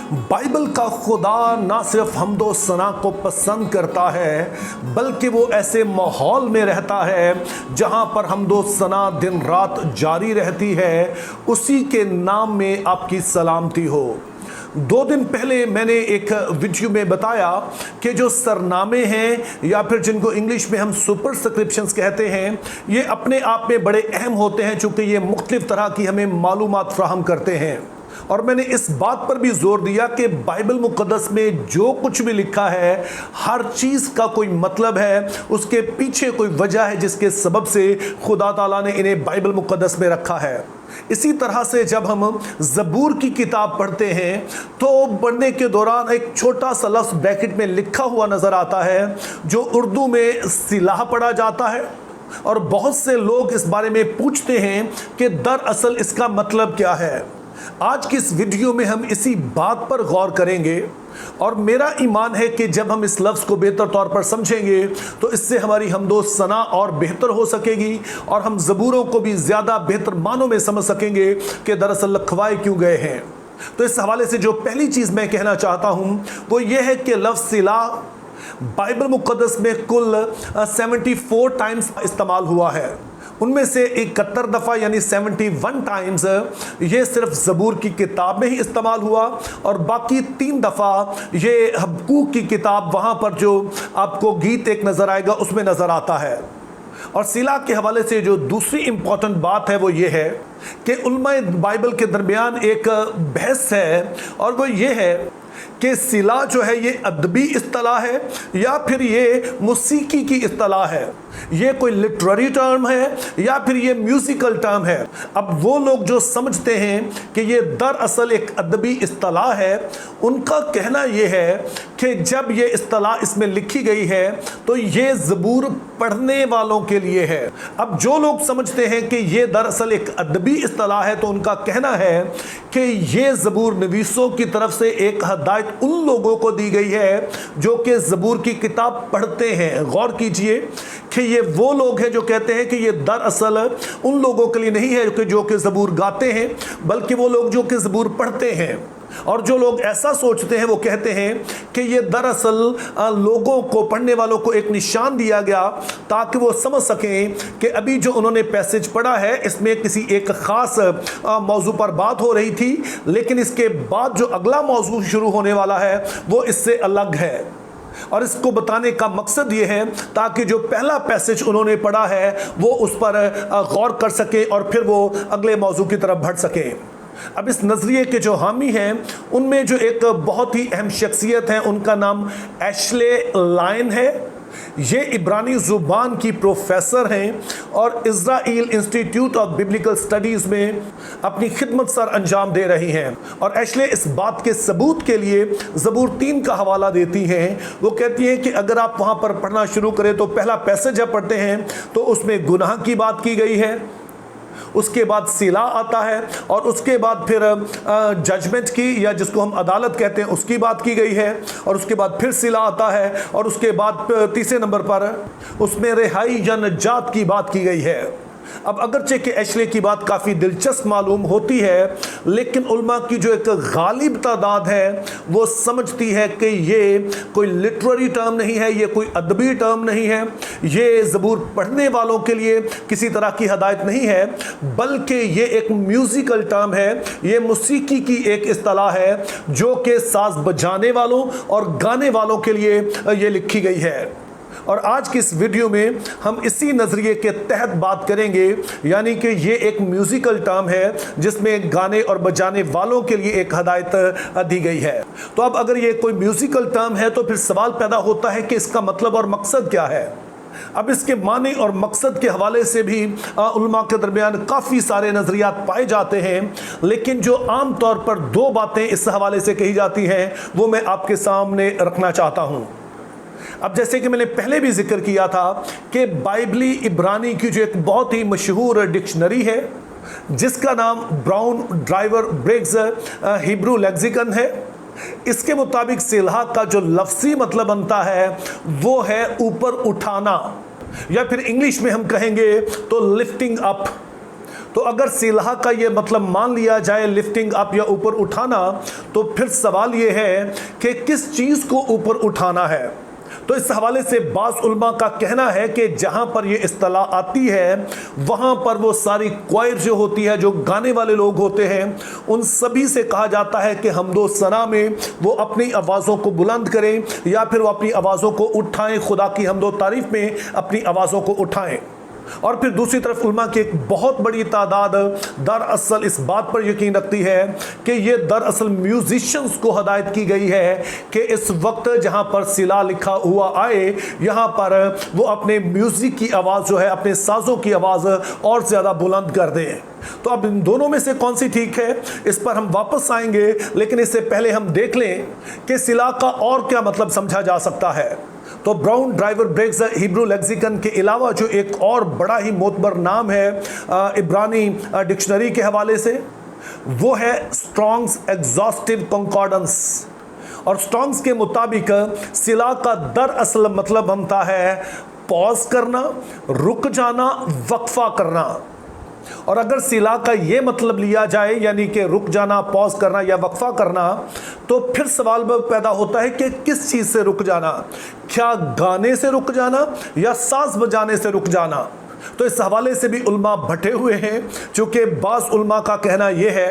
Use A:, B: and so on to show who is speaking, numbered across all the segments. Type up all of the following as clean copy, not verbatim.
A: Bible का खुदा ना सिर्फ हमदो सना को पसंद करता है, बल्कि वो ऐसे माहौल में रहता है जहां पर हमदो सना दिन रात जारी रहती है। उसी के नाम में आपकी सलामती हो। 2 दिन पहले मैंने एक वीडियो में बताया कि जो सरनामे हैं या फिर जिनको इंग्लिश में हम सुपरस्क्रिप्शंस कहते हैं, ये अपने आप में बड़े अहम होते हैं चूँकि ये मुख्तलिफ तरह की हमें मालूमात फ्राहम करते हैं। और मैंने इस बात पर भी जोर दिया कि बाइबल मुक़द्दस में जो कुछ भी लिखा है, हर चीज़ का कोई मतलब है, उसके पीछे कोई वजह है जिसके सबब से खुदा ताला ने इन्हें बाइबल मुक़द्दस में रखा है। इसी तरह से जब हम ज़बूर की किताब पढ़ते हैं तो पढ़ने के दौरान एक छोटा सा लफ्ज़ ब्रैकेट में लिखा हुआ नज़र आता है जो उर्दू में सिलाह पढ़ा जाता है, और बहुत से लोग इस बारे में पूछते हैं कि दरअसल इसका मतलब क्या है। आज की इस वीडियो में हम इसी बात पर गौर करेंगे, और मेरा ईमान है कि जब हम इस लफ्ज़ को बेहतर तौर पर समझेंगे तो इससे हमारी हमदो सना और बेहतर हो सकेगी, और हम ज़बूरों को भी ज़्यादा बेहतर मानों में समझ सकेंगे कि दरअसल लिखवाए क्यों गए हैं। तो इस हवाले से जो पहली चीज़ मैं कहना चाहता हूँ वो ये है कि लफ्ज़ सिला बाइबल मुक़द्दस में कुल 74 टाइम्स इस्तेमाल हुआ है। उनमें से 71 दफ़ा यानी 71 टाइम्स ये सिर्फ ज़बूर की किताब में ही इस्तेमाल हुआ, और बाकी 3 दफ़ा ये हबक्कूक की किताब, वहाँ पर जो आपको गीत एक नज़र आएगा उसमें नज़र आता है। और सिला के हवाले से जो दूसरी इम्पॉर्टेंट बात है वो ये है कि उलमाए बाइबल के दरमियान एक बहस है, और वो ये है कि सिला जो है ये अदबी इस्तिलाह है या फिर ये मुसीकी की इस्तिलाह है, ये कोई लिटरेरी टर्म है या फिर ये म्यूज़िकल टर्म है। अब वो लोग जो समझते हैं कि ये दरअसल एक अदबी इस्तिलाह है, उनका कहना ये है कि जब ये इस्तिलाह इसमें लिखी गई है तो ये ज़बूर पढ़ने वालों के लिए है। अब जो लोग समझते हैं कि ये दरअसल एक अदबी इस्तिलाह है तो उनका कहना है कि ये ज़बूर नवीसों की तरफ से एक हदायत उन लोगों को दी गई है जो कि ज़बूर की किताब पढ़ते हैं। गौर कीजिए कि ये वो लोग हैं जो कहते हैं कि ये दरअसल उन लोगों के लिए नहीं है कि जो कि ज़बूर गाते हैं, बल्कि वो लोग जो कि ज़बूर पढ़ते हैं। और जो लोग ऐसा सोचते हैं वो कहते हैं कि ये दरअसल लोगों को, पढ़ने वालों को एक निशान दिया गया ताकि वो समझ सकें कि अभी जो उन्होंने पैसेज पढ़ा है इसमें किसी एक ख़ास मौजू पर बात हो रही थी, लेकिन इसके बाद जो अगला मौजू शुरू होने वाला है वो इससे अलग है। और इसको बताने का मकसद ये है ताकि जो पहला पैसेज उन्होंने पढ़ा है वो उस पर गौर कर सके और फिर वो अगले मौजू की तरफ बढ़ सके। अब इस नज़रिए के जो हामी हैं उनमें जो एक बहुत ही अहम शख्सियत है उनका नाम एशले लायन है। ये इब्रानी ज़ुबान की प्रोफेसर हैं और Israel institute of biblical studies में अपनी खिदमत सर अंजाम दे रही हैं। और एशले इस बात के सबूत के लिए ज़बूर 3 का हवाला देती हैं। वो कहती हैं कि अगर आप वहाँ पर पढ़ना शुरू करें तो पहला पैसेज जब पढ़ते हैं तो उसमें गुनाह की बात की गई है, उसके बाद सिला आता है, और उसके बाद फिर जजमेंट की या जिसको हम अदालत कहते हैं उसकी बात की गई है, और उसके बाद फिर सिला आता है, और उसके बाद तीसरे नंबर पर उसमें रिहाई या निजात की बात की गई है। अब अगरचे कि एशले की बात काफ़ी दिलचस्प मालूम होती है, लेकिन उल्मा की जो एक गालिब तादाद है वो समझती है कि ये कोई लिटरेरी टर्म नहीं है, ये कोई अदबी टर्म नहीं है, ये ज़बूर पढ़ने वालों के लिए किसी तरह की हदायत नहीं है, बल्कि ये एक म्यूज़िकल टर्म है, ये मौसीकी की एक इस्तिलाह है जो कि साज बजाने वालों और गाने वालों के लिए ये लिखी गई है। और आज की इस वीडियो में हम इसी नज़रिए के तहत बात करेंगे, यानी कि ये एक म्यूज़िकल टर्म है जिसमें गाने और बजाने वालों के लिए एक हदायत दी गई है। तो अब अगर ये कोई म्यूज़िकल टर्म है तो फिर सवाल पैदा होता है कि इसका मतलब और मकसद क्या है। अब इसके माने और मकसद के हवाले से भी उलमा के दरमियान काफ़ी सारे नज़रियात पाए जाते हैं, लेकिन जो आम तौर पर 2 बातें इस हवाले से कही जाती हैं वो मैं आपके सामने रखना चाहता हूँ। अब जैसे कि मैंने पहले भी जिक्र किया था कि बाइबली इब्रानी की जो एक बहुत ही मशहूर डिक्शनरी है जिसका नाम brown driver Briggs Hebrew lexicon है, इसके मुताबिक सिला का जो लफ्ज़ी मतलब बनता है वो है ऊपर उठाना, या फिर इंग्लिश में हम कहेंगे तो लिफ्टिंग अप। तो अगर सिलाह का ये मतलब मान लिया जाए लिफ्टिंग अप या ऊपर उठाना, तो फिर सवाल ये है कि किस चीज को ऊपर उठाना है। तो इस हवाले से बाज़ उलमा का कहना है कि जहां पर ये इस्तिलाह आती है वहां पर वो सारी क्वायर जो होती है, जो गाने वाले लोग होते हैं, उन सभी से कहा जाता है कि हम्दो सना में वो अपनी आवाज़ों को बुलंद करें या फिर वो अपनी आवाज़ों को उठाएं, खुदा की हम्दो तारीफ में अपनी आवाज़ों को उठाएं। और फिर दूसरी तरफ उलमा की एक बहुत बड़ी तादाद दरअसल इस बात पर यकीन रखती है कि ये दरअसल म्यूजिशियंस को हदायत की गई है कि इस वक्त जहां पर सिला लिखा हुआ आए, यहां पर वो अपने म्यूजिक की आवाज़ जो है, अपने साजों की आवाज़ और ज़्यादा बुलंद कर दें। तो अब इन दोनों में से कौन सी ठीक है, इस पर हम वापस आएंगे, लेकिन इससे पहले हम देख लें कि सिला का और क्या मतलब समझा जा सकता है। तो Brown Driver Briggs the Hebrew lexicon के अलावा जो एक और बड़ा ही मोतबर नाम है इब्रानी डिक्शनरी के हवाले से, वो है स्ट्रॉन्ग्स एग्जॉस्टिव कंकॉर्डेंस। और स्ट्रॉन्ग्स के मुताबिक सिला का दरअसल मतलब बनता है पॉज करना, रुक जाना, वक्फा करना। और अगर सिला का ये मतलब लिया जाए यानी कि रुक जाना, पॉज करना या वक्फा करना, तो फिर सवाल पैदा होता है कि किस चीज़ से रुक जाना, क्या गाने से रुक जाना या साज बजाने से रुक जाना। तो इस हवाले से भी उल्मा भटे हुए हैं, चूँकि बाज़ उल्मा का कहना यह है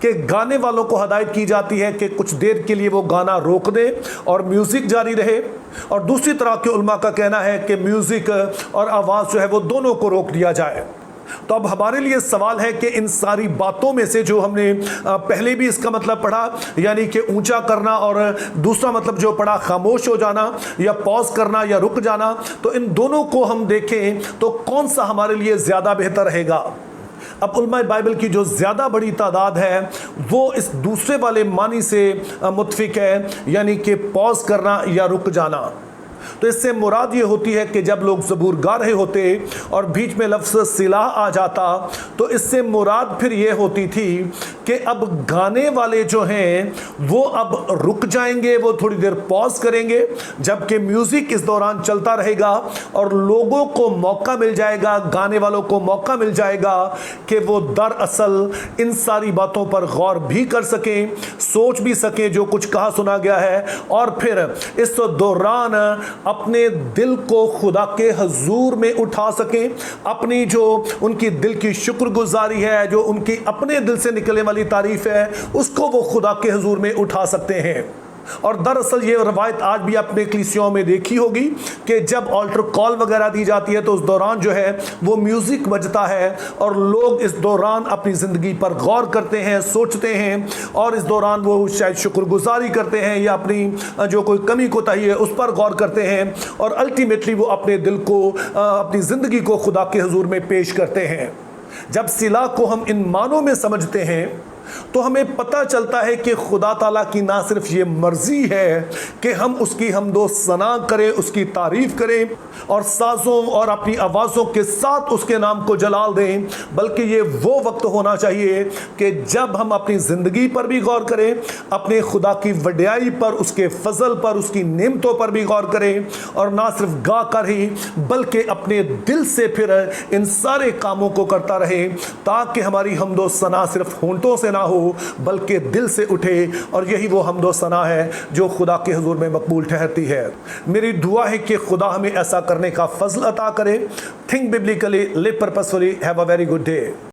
A: कि गाने वालों को हदायत की जाती है कि कुछ देर के लिए वो गाना रोक दे और म्यूज़िक जारी रहे, और दूसरी तरह के उल्मा का कहना है कि म्यूज़िक और आवाज़ जो है वो दोनों को रोक दिया जाए। तो अब हमारे लिए सवाल है कि इन सारी बातों में से जो हमने पहले भी इसका मतलब पढ़ा, यानी कि ऊंचा करना, और दूसरा मतलब जो पढ़ा खामोश हो जाना या पॉज करना या रुक जाना, तो इन दोनों को हम देखें तो कौन सा हमारे लिए ज़्यादा बेहतर रहेगा। अब उलमा बाइबल की जो ज़्यादा बड़ी तादाद है वो इस दूसरे वाले मानी से मुत्फिक है, यानी कि पॉज करना या रुक जाना। तो इससे मुराद ये होती है कि जब लोग ज़बूर गा रहे होते और बीच में लफ्ज़ सिलाह आ जाता, तो इससे मुराद फिर ये होती थी कि अब गाने वाले जो हैं वो अब रुक जाएंगे, वो थोड़ी देर पॉज करेंगे, जबकि म्यूज़िक इस दौरान चलता रहेगा और लोगों को मौका मिल जाएगा, गाने वालों को मौका मिल जाएगा कि वो दरअसल इन सारी बातों पर गौर भी कर सकें, सोच भी सकें जो कुछ कहा सुना गया है, और फिर इस दौरान अपने दिल को खुदा के हजूर में उठा सकें, अपनी जो उनकी दिल की शुक्रगुजारी है, जो उनकी अपने दिल से निकलने वाली तारीफ है, उसको वो खुदा के हजूर में उठा सकते हैं। और दरअसल ये रवायत आज भी अपने कलीसियाओं में देखी होगी कि जब ऑल्टर कॉल वगैरह दी जाती है तो उस दौरान जो है वो म्यूज़िक बजता है और लोग इस दौरान अपनी ज़िंदगी पर गौर करते हैं, सोचते हैं, और इस दौरान वो शायद शुक्रगुजारी करते हैं या अपनी जो कोई कमी कोताही है उस पर गौर करते हैं, और अल्टीमेटली वो अपने दिल को, अपनी ज़िंदगी को खुदा के हुजूर में पेश करते हैं। जब सिला को हम इन मानों में समझते हैं तो हमें पता चलता है कि खुदा ताला की ना सिर्फ ये मर्जी है कि हम उसकी हम्दो सना करें, उसकी तारीफ करें और साजों और अपनी आवाज़ों के साथ उसके नाम को जलाल दें, बल्कि ये वो वक्त होना चाहिए कि जब हम अपनी ज़िंदगी पर भी गौर करें, अपने खुदा की वड्याई पर, उसके फजल पर, उसकी नेमतों पर भी गौर करें, और ना सिर्फ गा कर ही बल्कि अपने दिल से फिर इन सारे कामों को करता रहे, ताकि हमारी हम्दो सना सिर्फ होंठों से हो बल्कि दिल से उठे, और यही वो हम्दो सना है जो खुदा के हुजूर में मकबूल ठहरती है। मेरी दुआ है कि खुदा हमें ऐसा करने का फजल अता करे। Think biblically, live purposefully, have a very good day.